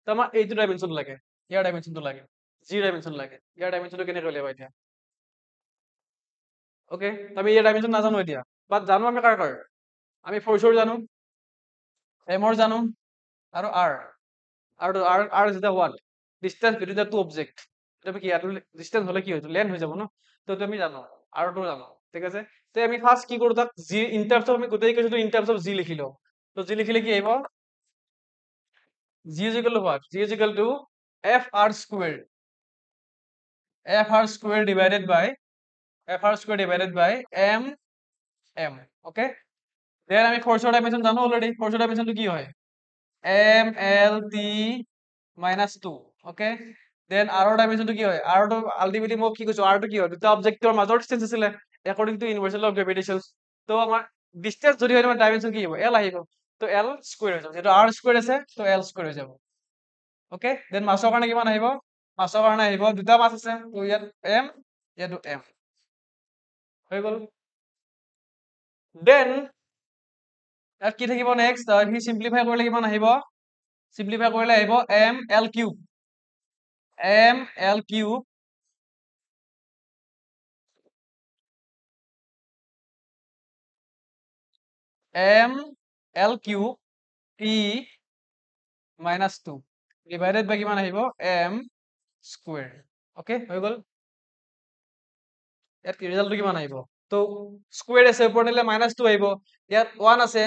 তো আমাৰ এইটো ডাইমেনশন লাগে ইয়াৰ ডাইমেনশনটো লাগে g ডাইমেনশন লাগে ইয়াৰ ডাইমেনশনটো কেনেকৈ উলিয়াবা এতিয়া ওকে আমি ইয়াৰ ডাইমেনশন নাজানো এতিয়া বাট জানো আমি কাৰ আমি ফোৰ্সৰ জানো এমৰ জানো আৰু r is the what distance between the two object এটা কি আৰু ডিসটেন্স হলে কি হয় লেন্থ হৈ যাব ন তো তুমি জানো r টো জানো ঠিক আছে তো আমি ফার্স্ট কি কৰো তাক g ইন টার্মস অফ আমি গোটেই কেছটো ইন টার্মস অফ g লিখি লও তো g লিখিলে কি আহিব g is equal to what g is equal to fr squared divided by m m okay then আমি ফোৰ্সৰ ডাইমেনশন জানো অলৰেডি ফোৰ্সৰ ডাইমেনশনটো কি হয় m l t minus 2 okay then r ৰ ডাইমেনশনটো কি হয় r টো আলটিমেটলি মই কি কৈছো r টো কি হয় দুটা অবজেক্টৰ মাজৰ ডিসটেন্স আছিলে according to universal law of gravitation তো আমাৰ ডিসটেন্স যদি হয় আমাৰ ডাইমেনশন কি হ'ব l আহিব তো l স্কয়ার হৈ যাব যেটো r স্কয়ার আছে তো l স্কয়ার হৈ যাব ওকে দেন মাছৰ কাৰণে কিমান আহিব মাছৰ কাৰণে আহিব দুটা মাছ আছে তো ইয়াত m ইয়াতো m হৈ গ'ল দেন ইয়াত কি থাকিব নেক্সট সি সিম্পলিফাই কৰিলে কিমান আহিব সিম্পলিফাই কৰিলে আহিব m l cube m l cube m l cube t minus 2 divided by কিমান আহিব m square ওকে হৈ গ'ল ইয়াত ৰিজাল্টটো কিমান আহিব তো স্কয়াৰ আছে ওপৰত নিলে -2 আহিব ইয়াত 1 আছে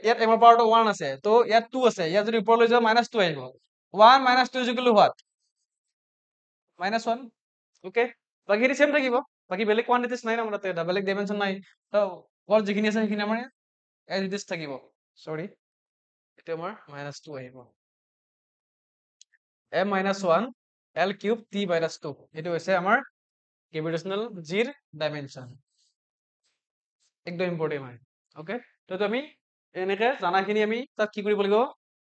ইয়াত m ৰ পাৱাৰটো 1 আছে তো ইয়াত 2 আছে ইয়াত যদি ওপৰ লৈ যাও -2 আহিব 1 - 2 is equal to what -1 okay বাকি এটি সেম থাকিব বাকি বেলেগ কোয়ান্টিটিজ নাই না আমাৰ তাতে বেলেগ ডাইমেনশন নাই তো অল যিখিনি আছে সেইখিনি আমাৰ এজ ইট ইজ থাকিব সৰি এটা আমাৰ -2 আহিব m - 1 l কিউব t - 2 এটো হৈছে আমাৰ গ্ৰেভিটেশনাল জিৰ ডাইমেনশন একদম ইম্পৰ্টেন্ট হয় ওকে তো আমি এনেকে জানাখিনি আমি তাক কি কৰিব লাগিব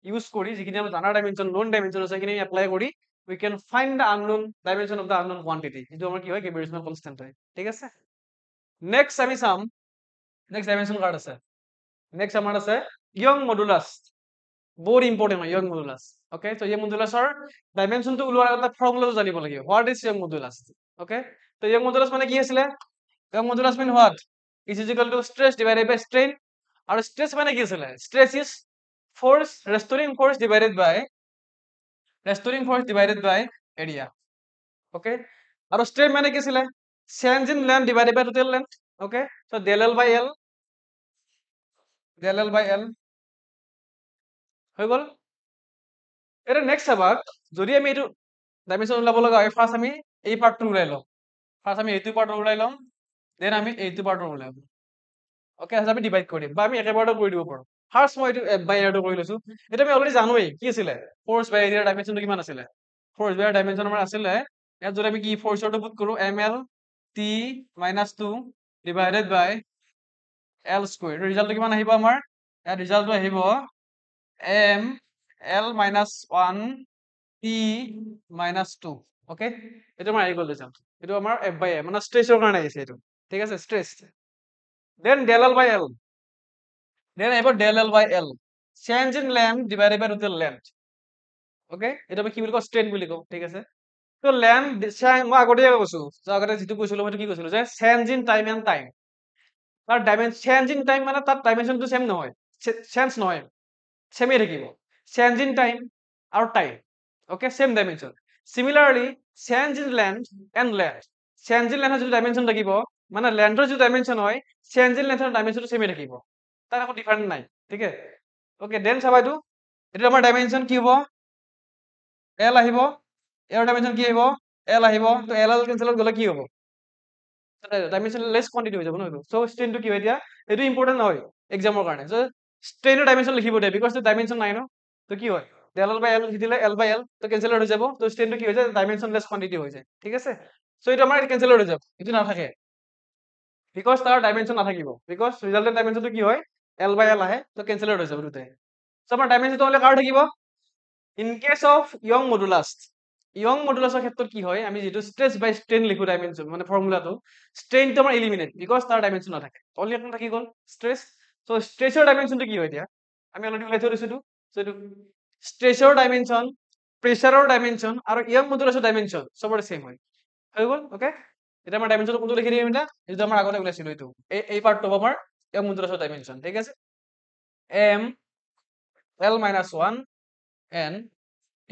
ইউজ কৰি যিখিনি আমি জানা ডাইমেনশন নন ডাইমেনশন আছে সেইখিনি এপ্লাই কৰি we can find the unknown dimension of the unknown quantity যেটো আমাৰ কি হয় গ্ৰেভিটেশনাল কনস্ট্যান্ট হয় ঠিক আছে নেক্সট আমি চাম নেক্সট ডাইমেনশন কাৰ্ড আছে নেক্সট আমাৰ আছে ইয়ং মডুলাস বহুত ইম্পৰ্টেন্ট হয় ইয়ং মডুলাস ওকে তো ইয়ং মডুলাসৰ ডাইমেনশনটো উলোৱাৰ এটা ফৰ্মুলাটো জানিব লাগিব what is young modulus okay তো ইয়ং মডুলাস মানে কি আছিলে young modulus mean what is equal to stress divided by strain আৰু stress মানে কি আছিলে stress is force restoring force divided by area okay আৰু strain মানে কি আছিলে change in length divided by total length okay so del l by l হৈ গ'ল এটা নেক্সট চাবা যদি আমি এইটো ডাইমেনশন ওলাব লগা হয় ফাৰ্ষ্ট আমি এই পাৰ্টটো ওলাই ল'ম ফাৰ্ষ্ট আমি এইটো পাৰ্ট ওলাই ল'ম দেন আমি এইটো পাৰ্ট ওলাই ল'ম ওকে আমি ডিভাইড কৰি দিম বা আমি একেবাৰতে কৰি দিব পাৰোঁ ফাৰ্ষ্ট মই এইটো এফ বাই আৰটো কৰি লৈছো এইটো আমি অলৰেডি জানোৱেই কি আছিলে ফ'ৰ্চ বাই এৰিয়াৰ ডাইমেনশনটো কিমান আছিলে ফ'ৰ্চ বাই ডাইমেনশন আমাৰ আছিলে ইয়াত যদি আমি কি ফ'ৰ্চৰটো পুট কৰোঁ M L T minus 2 divided by L square ৰিজাল্টটো কিমান আহিব আমাৰ ইয়াত ৰিজাল্টটো আহিব M L minus 1 T minus 2 okay এইটো আমাৰ আহি গ'ল ৰিজাল্ট এইটো আমাৰ এফ বাই এ মানে ষ্ট্ৰেচৰ কাৰণে আহিছে এইটো ঠিক আছে stress then del L by L then আহিব del L by L change in length divided by total length okay এইটো আমি কি বুলি কওঁ ষ্ট্ৰেইন বুলি কওঁ ঠিক আছে তো লেন্থ মই আগতে কৈছো আগতে যিটো কৈছিলো মই কি কৈছিলো যে change in time and time তাৰ ডাইমেনশন চেঞ্জ ইন টাইম মানে তাত ডাইমেনশনটো সেম নহয় চেঞ্জ নহয় সেমেই থাকিব চেঞ্জ ইন টাইম আৰু time okay same dimension similarly change in length and length change in লেন্থৰ যিটো ডাইমেনশন থাকিব মানে লেন্থৰ যিটো ডাইমেনশন হয় চেঞ্জ ইন লেন্থৰ ডাইমেনশনটো সেমেই থাকিব তাৰ একো ডিফাৰেন্ট নাই ঠিক আছে ওকে দেন চাবা এইটো আমাৰ ডাইমেনশন কি হ'ব এল আহিব এৰ ডাইমেনশন কি আহিব এল আহিব তো এল এল কেনসেল গ'লে কি হ'ব ডাইমেনশন লেস কোয়ান্টিটি হৈ যাব ন এইটো সো স্ট্ৰেইনটো কি হয় এতিয়া এইটো ইম্পৰ্টেন্ট নহয় এক্সামৰ কাৰণে সো স্ট্ৰেইনৰ ডাইমেনশন লিখিব দে বিকজ ডাইমেনশন নাই ন তো কি হয় এল এল বাই এল লিখি দিলে এল বাই এল তো কেনসেল হৈ যাব তো স্ট্ৰেইনটো কি হৈ যায় ডাইমেনশন লেস কোয়ান্টিটি হৈ যায় ঠিক আছে সো এইটো আমাৰ কেনসেল হৈ যাব এইটো নাথাকে বিকজ তাৰ ডাইমেনশন নাথাকিব বিকজ ৰিজাল্টেড ডাইমেনশনটো কি হয় এল বাই এল আহে তো কেনসেল হৈ যাব দুটাই সো আমাৰ ডাইমেনশনটো হ'লে কাৰ থাকিব in case of Young modulus Young মডুলাছৰ ক্ষেত্ৰত কি হয় আমি যেটো স্ট্ৰেচ বাই স্ট্ৰেইন লিখো ডাইমেনশন মানে ফৰ্মুলাটো স্ট্ৰেইনটো আমাৰ এলিমিনেট বিকজ তাৰ ডাইমেনশন নাথাকে অনলি এটা থাকি গ'ল স্ট্ৰেচ সো স্ট্ৰেচৰ ডাইমেনশনটো কি হয় এতিয়া আমি অলৰেডি ওলাই থৈ দিছো সো এইটো স্ট্ৰেচৰ ডাইমেনশন প্ৰেছাৰৰ ডাইমেনশন আৰু ইয়ং মডুলাছৰ ডাইমেনশন সবৰে সেম হয় হৈ গ'ল ওকে এটা আমাৰ ডাইমেনশনটো কোনটো লিখি দিম এটা যেটো আমাৰ আগতে ওলাইছিল এইটো এই পাৰ্টটো আমাৰ ইয়ং মডুলাছৰ ডাইমেনশন ঠিক আছে m l minus 1 n t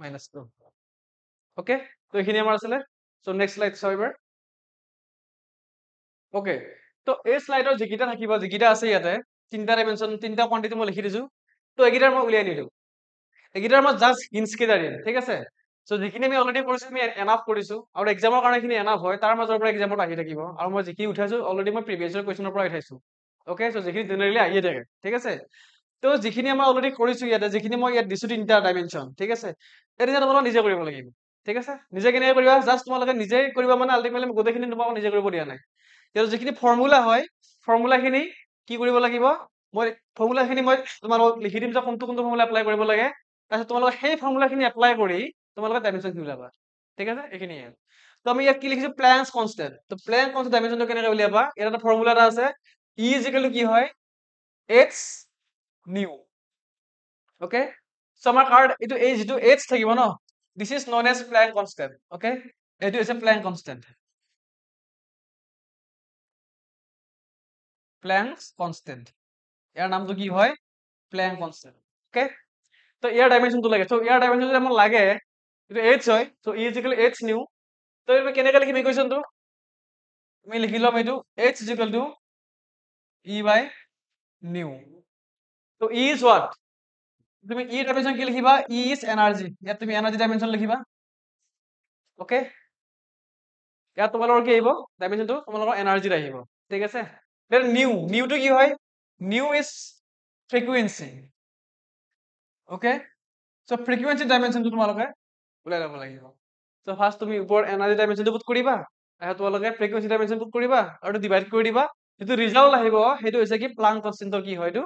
minus 2 okay তো এইখিনি আমাৰ আছিলে সো নেক্সট স্লাইড চাও এবাৰ ওকে তো এই স্লাইডৰ যিকিটা থাকিব যিকিটা আছে ইয়াতে তিনটা ডাইমেনশন তিনটা কোয়ান্টিটি মই লিখি দিছো তো এইকিটাৰ মই উলিয়াই নিদিও এইকিটাৰ মই জাস্ট হিন্টস কেইটা দিম ঠিক আছে সো যিখিনি আমি অলৰেডি কৰিছো আমি এনাফ কৰিছো আৰু এক্সামৰ কাৰণে খিনি এনাফ হয় তাৰ মাজৰ পৰা এক্সামত আহি থাকিব আৰু মই যিখিনি উঠাইছো অলৰেডি মই প্ৰিভিয়াস ইয়াৰ কোৱেশ্চনৰ পৰা উঠাইছো ওকে সো যিখিনি জেনাৰেলি আহিয়ে থাকে ঠিক আছে তো যিখিনি আমাৰ অলৰেডি কৰিছো ইয়াতে যিখিনি মই ইয়াত দিছো তিনটা ডাইমেনশন ঠিক আছে এতিয়া তোমালোকে নিজে কৰিব লাগিব ঠিক আছে নিজে কেনেকৈ কৰিবা জাস্ট তোমালোকে নিজে কৰিবা মানে আলটিমেটলি গোটেইখিনি তোমালোকে নিজে কৰিব দিয়া নাই ইয়াৰ যিখিনি ফৰ্মুলা হয় ফৰ্মুলাখিনি কি কৰিব লাগিব মই ফৰ্মুলাখিনি মই তোমালোকক লিখি দিম যে কোনটো কোনটো ফৰ্মুলা এপ্লাই কৰিব লাগে তাৰপিছত তোমালোকে সেই ফৰ্মুলাখিনি এপ্লাই কৰি তোমালোকে ডাইমেনশন উলিয়াবা ঠিক আছে এইখিনিয়ে তো আমি ইয়াত কি লিখিছো প্লেনছ কনষ্টেন্ট তো প্লেন কনষ্টেন্ট ডাইমেনশনটো কেনেকৈ উলিয়াবা ইয়াত এটা ফৰ্মুলা এটা আছে ই ইজিকেল কি হয় h নিউ ওকে সো আমাৰ কাৰ্ড এইটো এই যেটো h থাকিব ন this is known as Planck constant okay এইটো হৈছে প্লেন কনষ্টেন্ট প্লেনছ কনষ্টেন্ট ইয়াৰ নামটো কি হয় প্লেন কনষ্টেন্ট ওকে তো ইয়াৰ ডাইমেনশনটো লাগে সো ইয়াৰ ডাইমেনশন যদি আমাক লাগে এইটো h হয় সো ই ইজিকেল h নিউ তো আমি কেনেকৈ লিখিম ইকুৱেশ্যনটো আমি লিখি লম এইটো h ইজিকেল টু e বাই নিউ তো e ইজ হোৱাট তুমি ই ডাইমেনশন কি লিখিবা ই ইজ এনাৰ্জি ইয়াত তুমি এনাৰ্জি ডাইমেনশন লিখিবা ওকে ইয়াত তোমালোকৰ কি আহিব ডাইমেনশনটো তোমালোকৰ এনাৰ্জিত আহিব ঠিক আছে দেন নিউটো কি হয় nu is frequency okay so frequency ডাইমেনশনটো তোমালোকে ওলাই ল'ব লাগিব সো ফাৰ্ষ্ট তুমি ওপৰত এনাৰ্জি ডাইমেনশনটো পুট কৰিবা আৰু তোমালোকে ফ্ৰিকুৱেন্সি ডাইমেনশন পুট কৰিবা আৰু ডিভাইড কৰি দিবা যেটো ৰিজাল্ট আহিব সেইটো হৈছে কি প্লাংক কনষ্টেন্টৰ কি হয় এইটো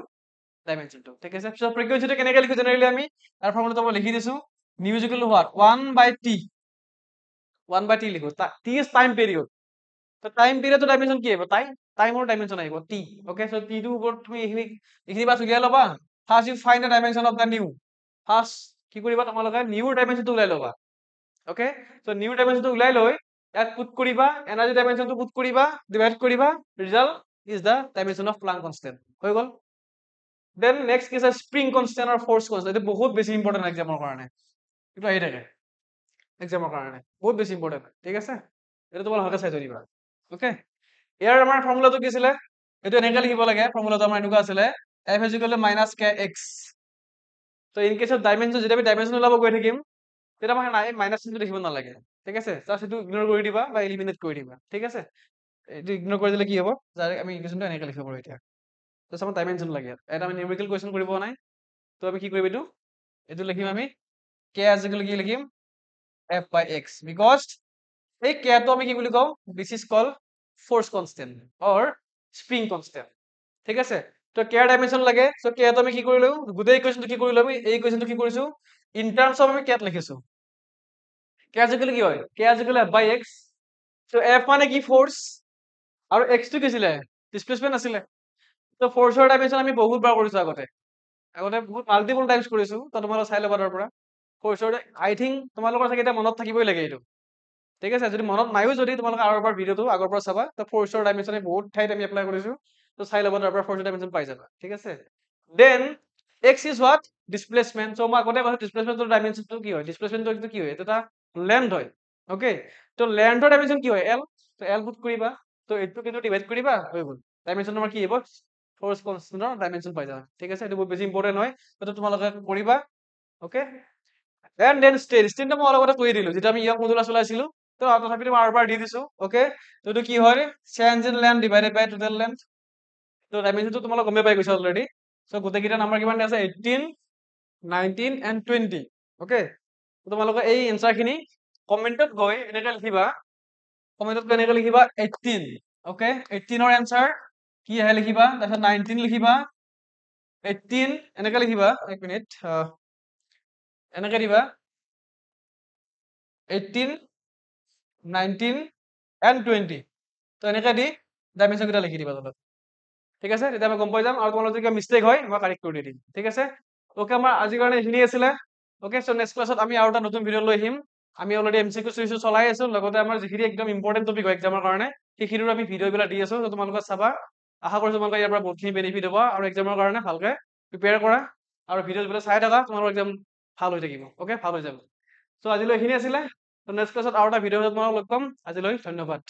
ডাইমেনশনটো ঠিক আছে সো ফ্ৰিকুৱেন্সিটো কেনেকৈ লিখো জেনাৰেলি আমি তাৰ ফৰ্মুলাটো মই লিখি দিছো new equal to what 1/t লিখো t ইজ টাইম পিৰিয়ড তো টাইম পিৰিয়ডৰ ডাইমেনশন কি আহিব টাইমৰ ডাইমেনশন আহিব t ওকে সো t টো ওপৰত তুমি এইখিনি বাছ উলিয়াই ল'বা first you find the dimension of the new first কি কৰিবা তোমালোকে নিউ ডাইমেনশনটো উলাই ল'বা ওকে সো নিউ ডাইমেনশনটো উলাই লৈ ইয়াত পুট কৰিবা এনাৰ্জি ডাইমেনশনটো পুট কৰিবা ডিভাইড কৰিবা result is the dimension of Planck constant হৈ গ'ল দেন নেক্সট কি আছে স্প্ৰিং কনষ্টেন্ট আৰু ফ'ৰ্স কনষ্টেন্ট এটা বহুত বেছি ইম্পৰ্টেন্ট এক্সামৰ কাৰণে এইটো আহি থাকে এক্সামৰ কাৰণে বহুত বেছি ইম্পৰ্টেন্ট ঠিক আছে এটা তোমালোকে ভালকৈ চাই থৈ দিবা ওকে ইয়াৰ আমাৰ ফৰ্মুলাটো কি আছিলে এইটো এনেকৈ লিখিব লাগে ফৰ্মুলাটো আমাৰ এনেকুৱা আছিলে f = -kx তো ইন কেস অফ ডাইমেনশন যেতিয়া আমি ডাইমেনশন ওলাব গৈ থাকিম তেতিয়া আমাৰ নাই মাইনাছ চিনটো দেখিব নালাগে ঠিক আছে জাষ্ট সেইটো ইগনোৰ কৰি দিবা বা এলিমিনেট কৰি দিবা ঠিক আছে এইটো ইগনোৰ কৰি দিলে কি হ'ব ডাইৰেক্ট আমি ইকুৱেশ্যনটো এনেকৈ লিখিব পাৰোঁ এতিয়া জাষ্ট আমাৰ ডাইমেনশ্যন লাগে এটা আমি নিউমেৰিকেল কুৱেশ্যন কৰিব নাই তো আমি কি কৰিম এইটো লিখিম আমি কে আজিকালি কি লিখিম f by x because এই কেটো আমি কি বুলি কওঁ this is called force constant or spring constant ঠিক আছে তো কেয়াৰ ডাইমেনশ্যন লাগে চ' কেটো আমি কি কৰিলো গোটেই ইকুৱেশ্যনটো কি কৰিলো আমি এই ইকুৱেশ্যনটো কি কৰিছো ইন টাৰ্মছ অফ আমি কেট লিখিছো কে আজিকালি কি হয় কে আজিকালি f by x so' f মানে কি ফ'ৰ্চ আৰু x টো কি আছিলে ডিছপ্লেচমেণ্ট আছিলে তো ফ'ৰ্চৰ ডাইমেনশ্যন আমি বহুত বাৰ কৰিছো আগতে বহুত মাল্টিপল টাইমছ কৰিছো তো তোমালোকে চাই ল'বা তাৰ পৰা ফ'ৰ্চৰ আই থিংক তোমালোকৰ চাগে এতিয়া মনত থাকিবই লাগে এইটো ঠিক আছে যদি মনত নাইও যদি তোমালোকে আৰু এবাৰ ভিডিঅ'টো আগৰ পৰা চাবা তো ফ'ৰ্চৰ ডাইমেনশ্যন বহুত ঠাইত আমি এপ্লাই কৰিছো তো চাই ল'বা তাৰ পৰা ফ'ৰ্চৰ ডাইমেনশ্যন পাই যাবা ঠিক আছে then x is what displacement so' মই আগতে কৈছো ডিছপ্লেচমেণ্টৰ ডাইমেনশ্যনটো কি হয় ডিছপ্লেচমেণ্টটো কি হয় এইটো এটা লেন্থ হয় অ'কে তো লেন্থৰ ডাইমেনশ্যন কি হয় এল তো এল পুট কৰিবা তো এইটো কিন্তু ডিভাইড কৰিবা হৈ গ'ল ডাইমেনশ্যন আমাৰ কি হ'ব ফ'ৰ্চ কনষ্টেণ্টৰ ডাইমেনশ্যন পাই যাবা ঠিক আছে এইটো বহুত বেছি ইম্পৰ্টেণ্ট হয় সেইটো তোমালোকে কৰিবা অ'কে এণ্ড দেন ষ্টেটটো মই অলপ আগতে কৈ দিলো যেতিয়া আমি ইয়াক মডুলাছ চলাইছিলো তো তথাপিতো মই আৰু এবাৰ দি দিছো অ'কে তো এইটো কি হয় change in length divided by total length তো ডাইমেনশ্যনটো তোমালোক গমেই পাই গৈছা অলৰেডি চ' গোটেইকেইটা নাম্বাৰ কিমান আছে 18 19 এণ্ড 20 অ'কে তোমালোকে এই এনচাৰখিনি কমেণ্টত গৈ এনেকৈ লিখিবা কমেণ্টত গৈ এনেকৈ লিখিবা 18 অ'কে 18ৰ এনচাৰ কি আহে লিখিবা তাৰপিছত 19 লিখিবা 18 এনেকৈ লিখিবা এক মিনিট এনেকৈ দিবা 18 19 এণ্ড 20 তো এনেকৈ দি ডাইমেনশ্যন কেইটা লিখি দিবা তলত ঠিক আছে তেতিয়া আমি গম পাই যাম আৰু তোমালোকৰ যদি কিবা মিষ্টেক হয় মই কাৰেক্ট কৰি দিম ঠিক আছে ওকে আমাৰ আজিৰ কাৰণে এইখিনি আছিলে ওকে চ' নেক্সট ক্লাছত আমি আৰু এটা নতুন ভিডিঅ' লৈ আহিম আমি অলৰেডি MCQ চিৰিজটো চলাই আছো লগতে আমাৰ যিখিনি একদম ইম্পৰ্টেণ্ট টপিক হয় এক্সামৰ কাৰণে সেইখিনিৰো আমি ভিডিঅ'বিলাক দি আছো চ' তোমালোকে চাবা আশা কৰিছো তোমালোকে ইয়াৰ পৰা বহুতখিনি বেনিফিট হ'ব আৰু এক্সামৰ কাৰণে ভালকে প্ৰিপেয়াৰ কৰা আৰু ভিডিঅ'বিলাক চাই থাকা তোমালোকৰ একদম ভাল হৈ থাকিব অ'কে ভাল হৈ যাব চ' আজিলৈ এইখিনি আছিলে নেক্সট ক্লাছত আৰু এটা ভিডিঅ' তোমালোক লগ পাম আজিলৈ ধন্যবাদ